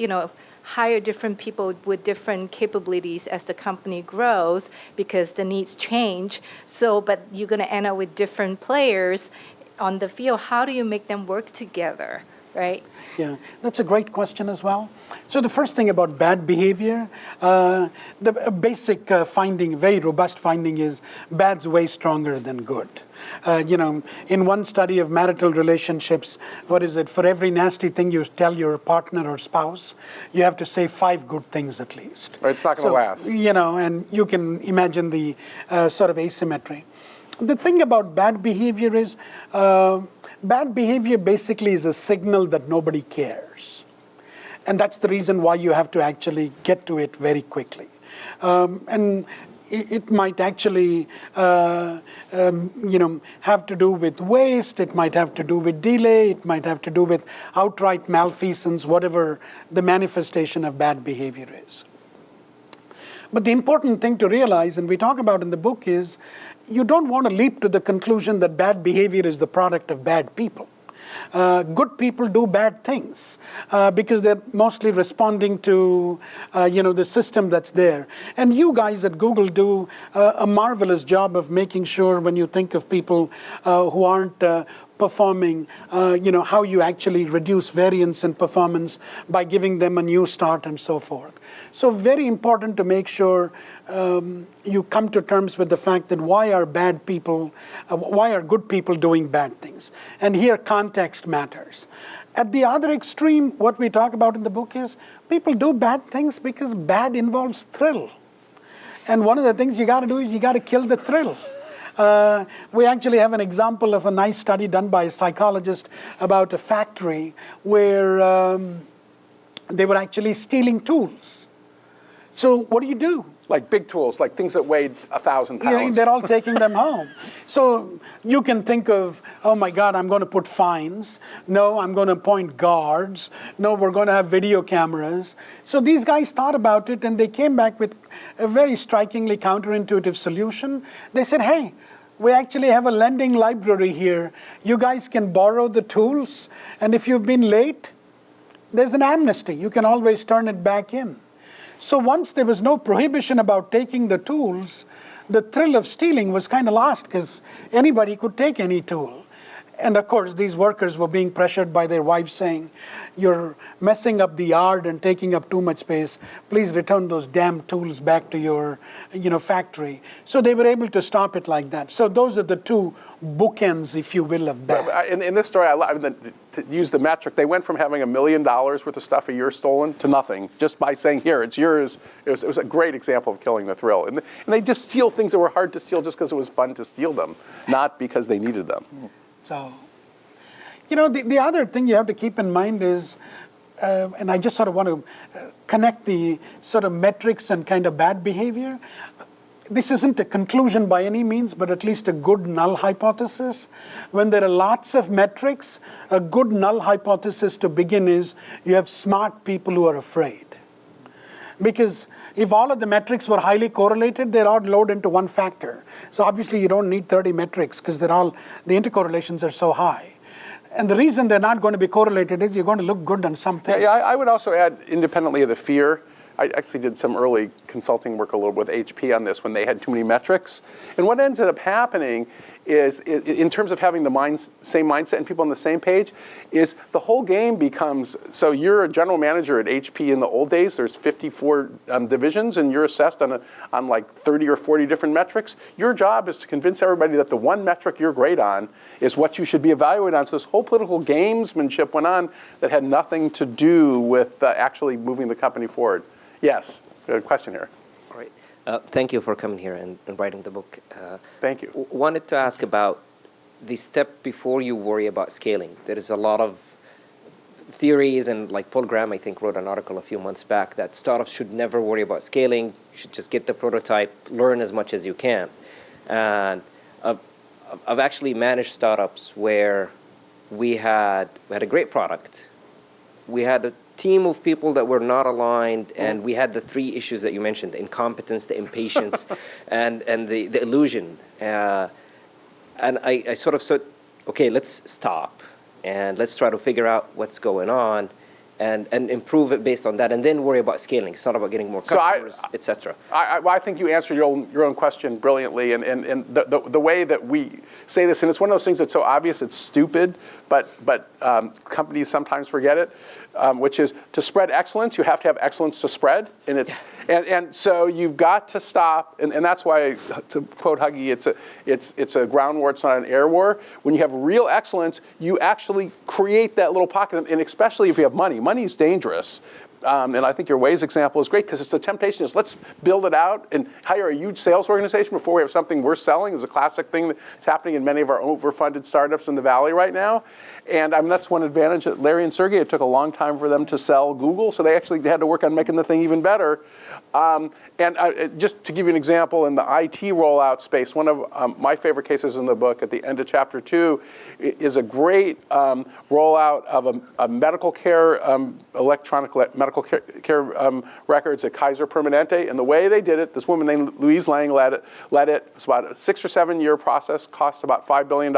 F: hire different people with different capabilities as the company grows because the needs change. So, but you're going to end up with different players on the field. How do you make them work together, right?
C: Yeah, that's a great question as well. So the first thing about bad behavior, the basic finding, very robust finding, is bad's way stronger than good. In one study of marital relationships, for every nasty thing you tell your partner or spouse, you have to say 5 good things at least.
B: It's not going to last.
C: And you can imagine the sort of asymmetry. The thing about bad behavior is, bad behavior basically is a signal that nobody cares. And that's the reason why you have to actually get to it very quickly. And it might actually, have to do with waste. It might have to do with delay. It might have to do with outright malfeasance, whatever the manifestation of bad behavior is. But the important thing to realize, and we talk about in the book, is you don't want to leap to the conclusion that bad behavior is the product of bad people. Good people do bad things because they're mostly responding to, the system that's there. And you guys at Google do a marvelous job of making sure when you think of people who aren't performing, how you actually reduce variance in performance by giving them a new start and so forth. So very important to make sure you come to terms with the fact that why are good people doing bad things? And here context matters. At the other extreme, what we talk about in the book is people do bad things because bad involves thrill. And one of the things you got to do is you got to kill the thrill. We actually have an example of a nice study done by a psychologist about a factory where they were actually stealing tools. So what do?
B: Like big tools, like things that weighed 1,000 pounds.
C: Yeah, they're all taking them home. So you can think of, oh my God, I'm going to put fines. No, I'm going to appoint guards. No, we're going to have video cameras. So these guys thought about it, and they came back with a very strikingly counterintuitive solution. They said, hey, we actually have a lending library here. You guys can borrow the tools, and if you've been late, there's an amnesty. You can always turn it back in. So once there was no prohibition about taking the tools, the thrill of stealing was kind of lost because anybody could take any tool. And of course, these workers were being pressured by their wives saying, you're messing up the yard and taking up too much space. Please return those damn tools back to your factory. So they were able to stop it like that. So those are the two bookends, if you will, of bad.
B: In this story, to use the metric, they went from having $1 million worth of stuff a year stolen to nothing, just by saying, here, it's yours. It was a great example of killing the thrill. And they just steal things that were hard to steal just because it was fun to steal them, not because they needed them.
C: So, the other thing you have to keep in mind is, and I just sort of want to connect the sort of metrics and kind of bad behavior. This isn't a conclusion by any means, but at least a good null hypothesis. When there are lots of metrics, a good null hypothesis to begin is you have smart people who are afraid. Because if all of the metrics were highly correlated, they're all load into one factor. So obviously you don't need 30 metrics because the intercorrelations are so high. And the reason they're not going to be correlated is you're going to look good on some things.
B: Yeah, I would also add, independently of the fear, I actually did some early consulting work a little with HP on this when they had too many metrics. And what ended up happening is, in terms of having the same mindset and people on the same page, is the whole game becomes, so you're a general manager at HP in the old days, there's 54 divisions, and you're assessed on like 30 or 40 different metrics. Your job is to convince everybody that the one metric you're great on is what you should be evaluated on. So this whole political gamesmanship went on that had nothing to do with actually moving the company forward. Yes, a question here.
G: All right. Thank you for coming here and writing the book.
B: Thank you.
G: Wanted to ask about the step before you worry about scaling. There is a lot of theories, and like Paul Graham, I think, wrote an article a few months back that startups should never worry about scaling. You should just get the prototype, learn as much as you can. And I've actually managed startups where we had a great product. We had a team of people that were not aligned, and we had the three issues that you mentioned: the incompetence, the impatience, and the illusion. And I sort of said, okay, let's stop and let's try to figure out what's going on and improve it based on that, and then worry about scaling. It's not about getting more customers, etc.
B: I think you answered your own question brilliantly, and the way that we say this, and it's one of those things that's so obvious it's stupid, but companies sometimes forget it, which is to spread excellence, you have to have excellence to spread, and it's and so you've got to stop, and that's why, to quote Huggy, it's a ground war, it's not an air war. When you have real excellence, you actually create that little pocket, and especially if you have money. Money is dangerous. And I think your Waze example is great because it's the temptation is let's build it out and hire a huge sales organization before we have something worth selling is a classic thing that's happening in many of our overfunded startups in the Valley right now. And that's one advantage that Larry and Sergey, it took a long time for them to sell Google, so they actually had to work on making the thing even better. Just to give you an example, in the IT rollout space, one of my favorite cases in the book at the end of chapter 2 is a great rollout of a medical care, electronic medical care records at Kaiser Permanente. And the way they did it, this woman named Louise Lang led it. It's about a 6 or 7 year process, cost about $5 billion.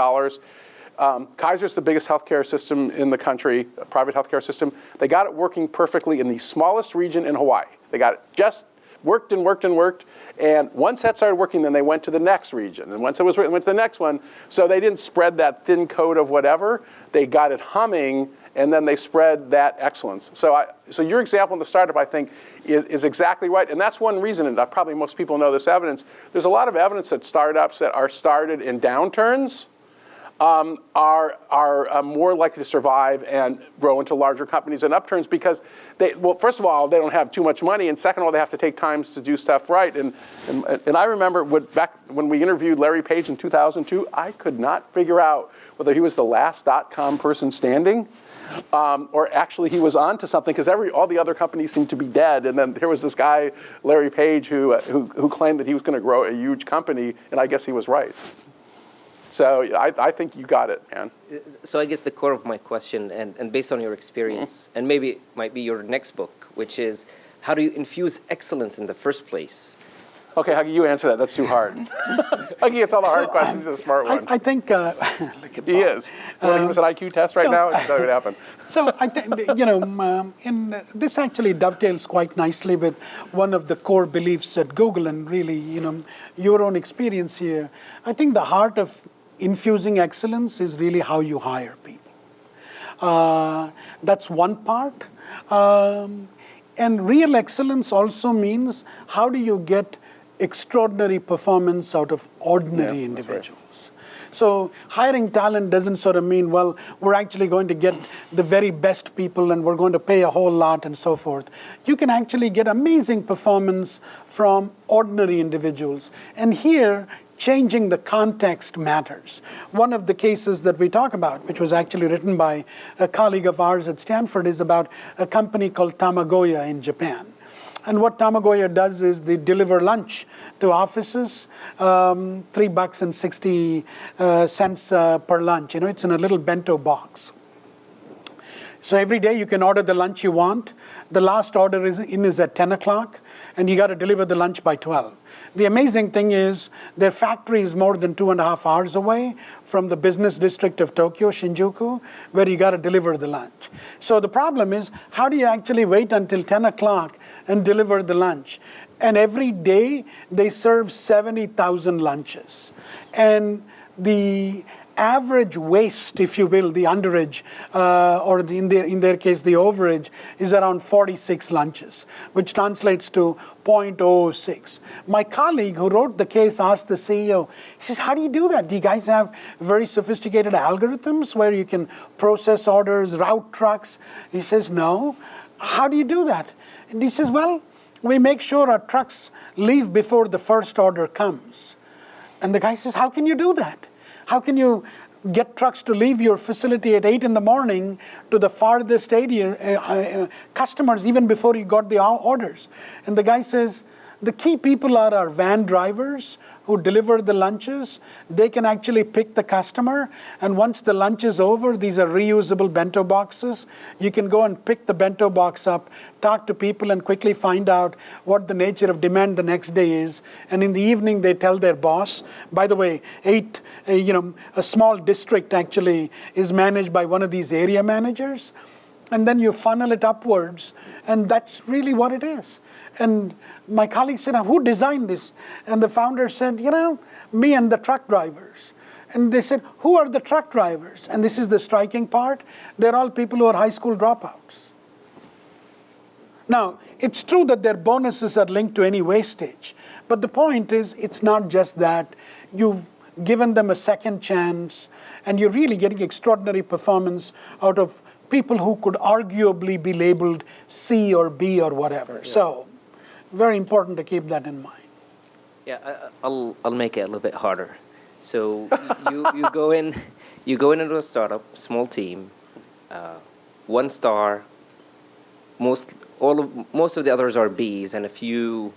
B: Kaiser's the biggest healthcare system in the country, a private healthcare system. They got it working perfectly in the smallest region in Hawaii. They got it just worked and worked and worked. And once that started working, then they went to the next region. And once it was working, went to the next one. So they didn't spread that thin coat of whatever. They got it humming, and then they spread that excellence. So your example in the startup, I think, is exactly right. And that's one reason, and probably most people know this evidence, there's a lot of evidence that startups that are started in downturns are more likely to survive and grow into larger companies and upturns because first of all, they don't have too much money, and second of all, they have to take times to do stuff right. And I remember back when we interviewed Larry Page in 2002, I could not figure out whether he was the last .com person standing, or actually he was onto something, because all the other companies seemed to be dead, and then there was this guy, Larry Page, who claimed that he was going to grow a huge company, and I guess he was right. So I think you got it, man.
G: So I guess the core of my question, and based on your experience, and maybe it might be your next book, which is how do you infuse excellence in the first place?
B: Okay, Huggy, you answer that. That's too hard. Huggy gets all the hard questions. He's a smart one.
C: I think, look at
B: he is. You want to give us an IQ test right now? It's not going to happen.
C: So I think, this actually dovetails quite nicely with one of the core beliefs at Google, and really, your own experience here. I think the heart of infusing excellence is really how you hire people. That's one part. And real excellence also means how do you get extraordinary performance out of ordinary individuals. Right. So hiring talent doesn't sort of mean, well, we're actually going to get the very best people and we're going to pay a whole lot and so forth. You can actually get amazing performance from ordinary individuals. And here, changing the context matters. One of the cases that we talk about, which was actually written by a colleague of ours at Stanford, is about a company called Tamagoya in Japan. And what Tamagoya does is they deliver lunch to offices, $3.60 per lunch. It's in a little bento box. So every day you can order the lunch you want. The last order is at 10 o'clock, and you got to deliver the lunch by 12. The amazing thing is their factory is more than 2.5 hours away from the business district of Tokyo, Shinjuku, where you got to deliver the lunch. So the problem is, how do you actually wait until 10 o'clock and deliver the lunch? And every day they serve 70,000 lunches. And the average waste, if you will, the underage, or in their case, the overage, is around 46 lunches, which translates to 0.06. My colleague who wrote the case asked the CEO, he says, how do you do that? Do you guys have very sophisticated algorithms where you can process orders, route trucks? He says, no. How do you do that? And he says, well, we make sure our trucks leave before the first order comes. And the guy says, how can you do that? How can you get trucks to leave your facility at 8 in the morning to the farthest area, customers even before you got the orders? And the guy says, the key people are our van drivers who deliver the lunches. They can actually pick the customer, and once the lunch is over, these are reusable bento boxes. You can go and pick the bento box up, talk to people, and quickly find out what the nature of demand the next day is. And in the evening, they tell their boss. By the way, a small district actually is managed by one of these area managers, and then you funnel it upwards, and that's really what it is. And my colleague said, who designed this? And the founder said, me and the truck drivers. And they said, who are the truck drivers? And this is the striking part. They're all people who are high school dropouts. Now, it's true that their bonuses are linked to any wastage. But the point is, it's not just that. You've given them a second chance, and you're really getting extraordinary performance out of people who could arguably be labeled C or B or whatever. Yeah. So, very important to keep that in mind.
G: Yeah, I'll make it a little bit harder. So you go into a startup, small team, 1 star. Most of the others are Bs, and a few,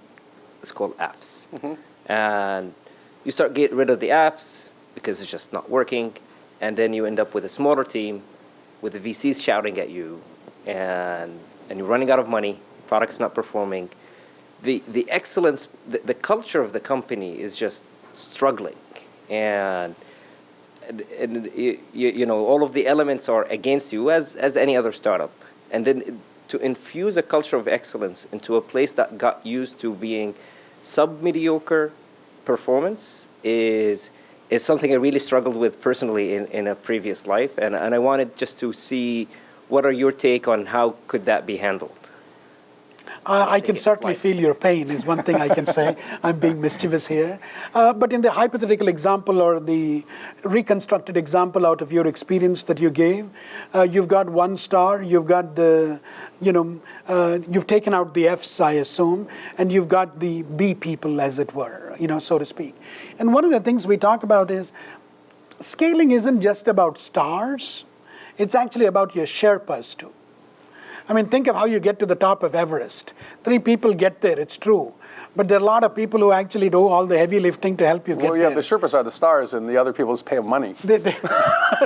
G: it's called Fs. Mm-hmm. And you start getting rid of the Fs because it's just not working, and then you end up with a smaller team with the VCs shouting at you, and you're running out of money. Product's not performing. The excellence, the culture of the company is just struggling, and all of the elements are against you as any other startup. And then to infuse a culture of excellence into a place that got used to being sub-mediocre performance is something I really struggled with personally in a previous life, and I wanted just to see what are your take on how could that be handled.
C: I can certainly feel your pain, is one thing I can say. I'm being mischievous here. But in the hypothetical example or the reconstructed example out of your experience that you gave, you've got 1 star, you've got the, you've taken out the Fs, I assume, and you've got the B people, as it were, so to speak. And one of the things we talk about is scaling isn't just about stars. It's actually about your Sherpas, too. I mean, think of how you get to the top of Everest. 3 people get there, it's true. But there are a lot of people who actually do all the heavy lifting to help you get there.
B: Well, yeah, the Sherpas are the stars, and the other people just pay them money.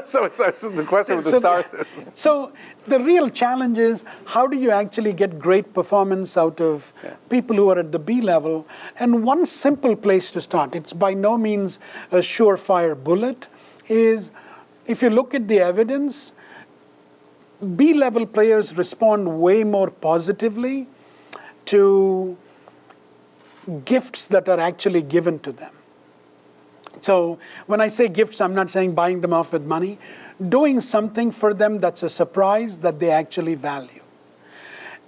B: So it's the question with the stars.
C: So the real challenge is, how do you actually get great performance out of people who are at the B level? And one simple place to start, it's by no means a surefire bullet, is if you look at the evidence, B-level players respond way more positively to gifts that are actually given to them. So when I say gifts, I'm not saying buying them off with money. Doing something for them that's a surprise that they actually value.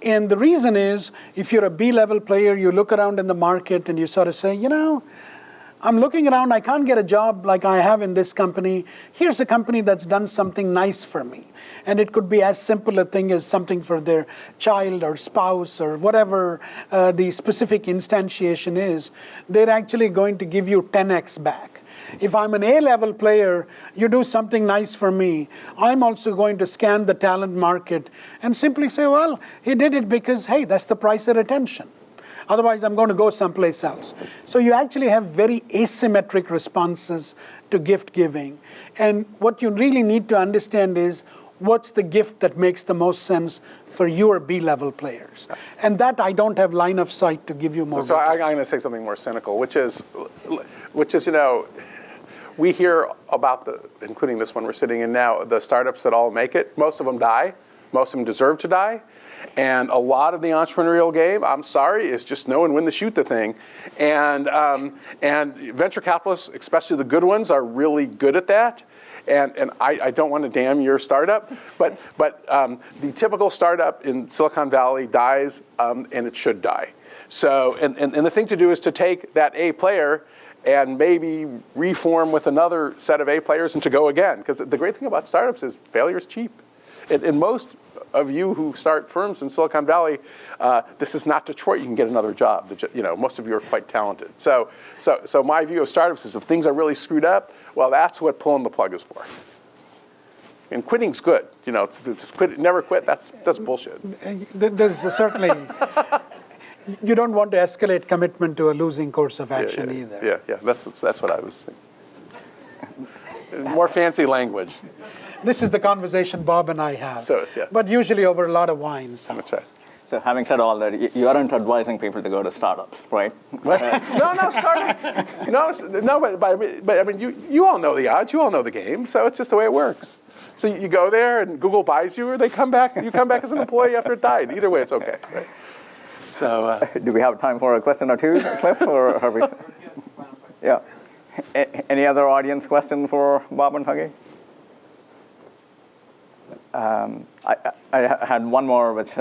C: And the reason is, if you're a B-level player, you look around in the market and you sort of say, I'm looking around, I can't get a job like I have in this company. Here's a company that's done something nice for me. And it could be as simple a thing as something for their child or spouse or whatever the specific instantiation is. They're actually going to give you 10x back. If I'm an A-level player, you do something nice for me, I'm also going to scan the talent market and simply say, well, he did it because, hey, that's the price of attention. Otherwise, I'm going to go someplace else. So you actually have very asymmetric responses to gift giving. And what you really need to understand is, what's the gift that makes the most sense for your B-level players? And that I don't have line of sight to give you more.
B: So I'm going to say something more cynical, which is, we hear about including this one we're sitting in now, the startups that all make it. Most of them die. Most of them deserve to die. And a lot of the entrepreneurial game, I'm sorry, is just know and when to shoot the thing. And venture capitalists, especially the good ones, are really good at that. And I don't want to damn your startup, but the typical startup in Silicon Valley dies, and it should die. So, and the thing to do is to take that A player and maybe reform with another set of A players and to go again. Because the great thing about startups is failure is cheap. And most of you who start firms in Silicon Valley, this is not Detroit. You can get another job. Most of you are quite talented. So my view of startups is, if things are really screwed up, well, that's what pulling the plug is for. And quitting's good. Never quit. That's bullshit.
C: There's certainly. You don't want to escalate commitment to a losing course of action either.
B: Yeah. That's what I was thinking. More fancy language.
C: This is the conversation Bob and I have,
B: yeah.
C: But usually over a lot of wines.
B: That's right.
A: So having said all that, you aren't advising people to go to startups, right?
B: No, startups. But I mean, you all know the odds. You all know the game. So it's just the way it works. So you go there, and Google buys you, or they come back. You come back as an employee after it died. Either way, it's okay. Right? So
A: do we have time for a question or two, Cliff, or have we? Yeah. Any other audience question for Bob and Huggy? I had one more, which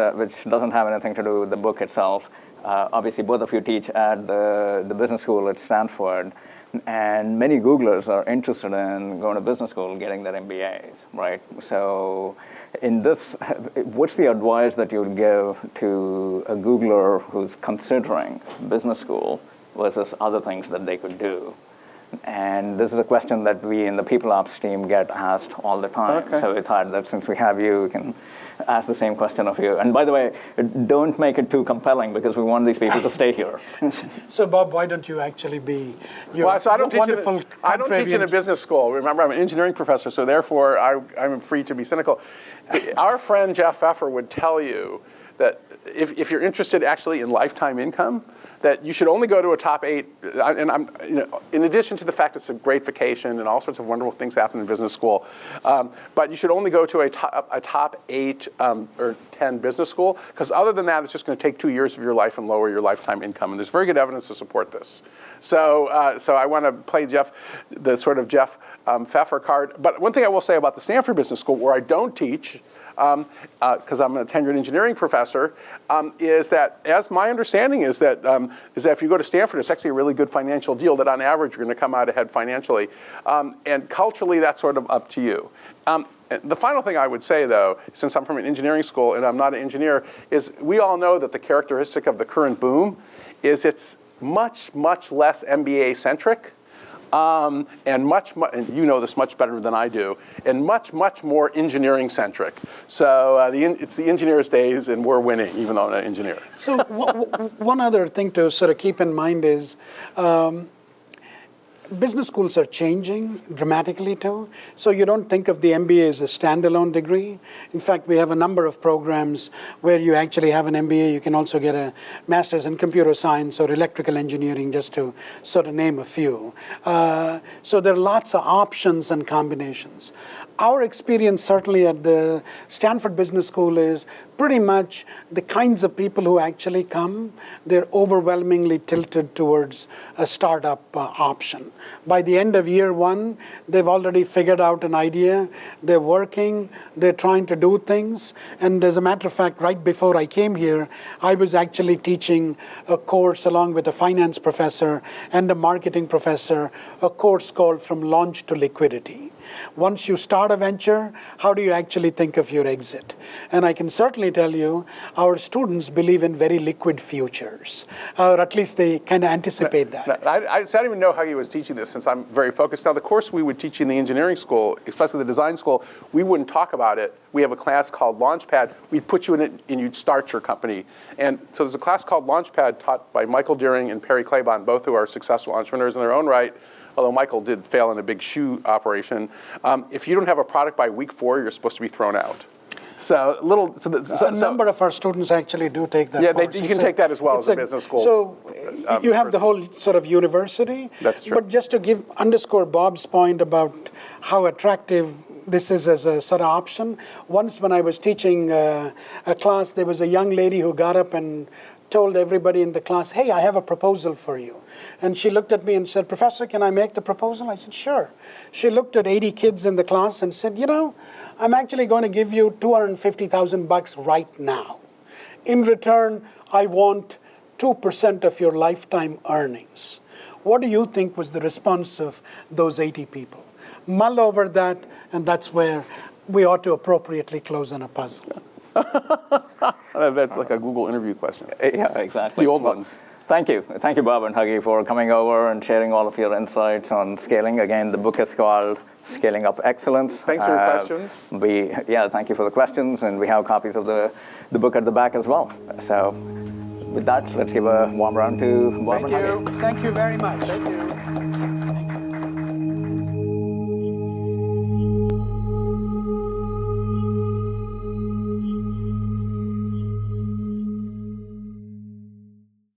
A: doesn't have anything to do with the book itself. Obviously, both of you teach at the business school at Stanford, and many Googlers are interested in going to business school, getting their MBAs, right? So, in this, what's the advice that you would give to a Googler who's considering business school versus other things that they could do? And this is a question that we in the People Ops team get asked all the time. Okay. So we thought that since we have you, we can ask the same question of you. And by the way, don't make it too compelling, because we want these people to stay here.
C: So Bob, why don't you actually be your
B: I don't teach in a business school. Remember, I'm an engineering professor, so therefore I'm free to be cynical. Our friend Jeff Pfeffer would tell you that if you're interested actually in lifetime income, that you should only go to a top 8, and in addition to the fact it's a great vacation and all sorts of wonderful things happen in business school, but you should only go to a top 8 or 10 business school, because other than that, it's just going to take 2 years of your life and lower your lifetime income, and there's very good evidence to support this. So I want to play the sort of Jeff Pfeffer card. But one thing I will say about the Stanford Business School, where I don't teach, because I'm a tenured engineering professor, is that, as my understanding is that if you go to Stanford, it's actually a really good financial deal, that on average you're going to come out ahead financially. And culturally, that's sort of up to you. The final thing I would say, though, since I'm from an engineering school and I'm not an engineer, is we all know that the characteristic of the current boom is it's much, much less MBA-centric, and and you know this much better than I do, and much, much more engineering-centric. So it's the engineer's days, and we're winning, even though I'm not an engineer.
C: So one other thing to sort of keep in mind is business schools are changing dramatically too. So you don't think of the MBA as a standalone degree. In fact, we have a number of programs where you actually have an MBA. You can also get a master's in computer science or electrical engineering, just to sort of name a few. So there are lots of options and combinations. Our experience certainly at the Stanford Business School is pretty much the kinds of people who actually come, they're overwhelmingly tilted towards a startup option. By the end of year one, they've already figured out an idea, they're working, they're trying to do things. And as a matter of fact, right before I came here, I was actually teaching a course along with a finance professor and a marketing professor, a course called From Launch to Liquidity. Once you start a venture, how do you actually think of your exit? And I can certainly tell you, our students believe in very liquid futures, or at least they kind of anticipate that.
B: I don't even know how he was teaching this, since I'm very focused. Now, the course we would teach in the engineering school, especially the design school, we wouldn't talk about it. We have a class called Launchpad. We'd put you in it, and you'd start your company. And so there's a class called Launchpad taught by Michael Deering and Perry Claiborne, both who are successful entrepreneurs in their own right. Although Michael did fail in a big shoe operation. If you don't have a product by week 4, you're supposed to be thrown out. So
C: a number of our students actually do take that course.
B: Yeah, you can take that as well as a business school.
C: So you have the whole sort of university.
B: That's true.
C: But just to underscore Bob's point about how attractive this is as a sort of option, once when I was teaching a class, there was a young lady who got up and told everybody in the class, hey, I have a proposal for you. And she looked at me and said, Professor, can I make the proposal? I said, sure. She looked at 80 kids in the class and said, you know, I'm actually going to give you $250,000 right now. In return, I want 2% of your lifetime earnings. What do you think was the response of those 80 people? Mull over that, and that's where we ought to appropriately close on a puzzle.
B: That's like a Google interview question.
A: Yeah, exactly.
B: The old ones.
A: Thank you, Bob and Huggy, for coming over and sharing all of your insights on scaling. Again, the book is called Scaling Up Excellence.
B: Thanks for your questions.
A: Thank you for the questions, and we have copies of the book at the back as well. So with that, let's give a warm round to Bob and Huggy.
C: Thank you very much.
B: Thank you.